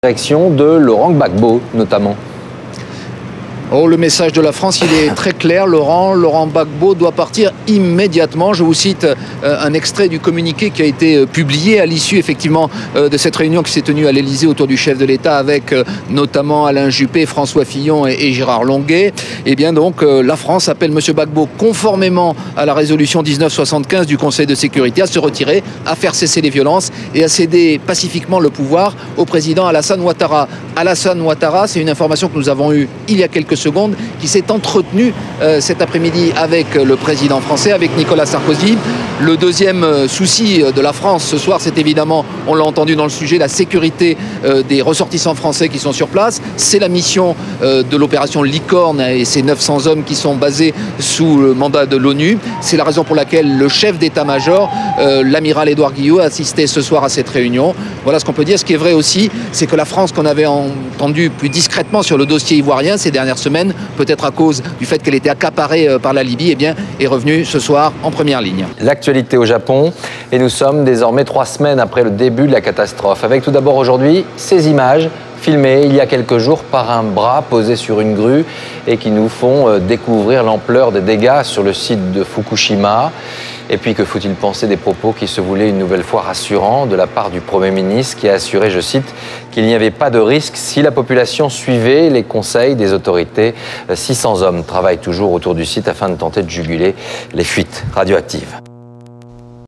Direction de Laurent Gbagbo, notamment. Oh, le message de la France, il est très clair, Laurent Gbagbo doit partir immédiatement. Je vous cite un extrait du communiqué qui a été publié à l'issue effectivement de cette réunion qui s'est tenue à l'Elysée autour du chef de l'État avec notamment Alain Juppé, François Fillon et Gérard Longuet. Et bien donc la France appelle M. Gbagbo, conformément à la résolution 1975 du Conseil de sécurité, à se retirer, à faire cesser les violences et à céder pacifiquement le pouvoir au président Alassane Ouattara. Alassane Ouattara, c'est une information que nous avons eue il y a quelques secondes, qui s'est entretenu cet après-midi avec le président français, avec Nicolas Sarkozy. Le deuxième souci de la France ce soir, c'est évidemment, on l'a entendu dans le sujet, la sécurité des ressortissants français qui sont sur place. C'est la mission de l'opération Licorne et ces 900 hommes qui sont basés sous le mandat de l'ONU. C'est la raison pour laquelle le chef d'état-major, l'amiral Édouard Guillot, a assisté ce soir à cette réunion. Voilà ce qu'on peut dire. Ce qui est vrai aussi, c'est que la France, qu'on avait entendu plus discrètement sur le dossier ivoirien ces dernières semaine, peut-être à cause du fait qu'elle était accaparée par la Libye, eh bien, est revenue ce soir en première ligne. L'actualité au Japon, et nous sommes désormais 3 semaines après le début de la catastrophe. Avec tout d'abord aujourd'hui ces images filmées il y a quelques jours par un bras posé sur une grue et qui nous font découvrir l'ampleur des dégâts sur le site de Fukushima. Et puis, que faut-il penser des propos qui se voulaient une nouvelle fois rassurants de la part du Premier ministre qui a assuré, je cite, qu'il n'y avait pas de risque si la population suivait les conseils des autorités. 600 hommes travaillent toujours autour du site afin de tenter de juguler les fuites radioactives.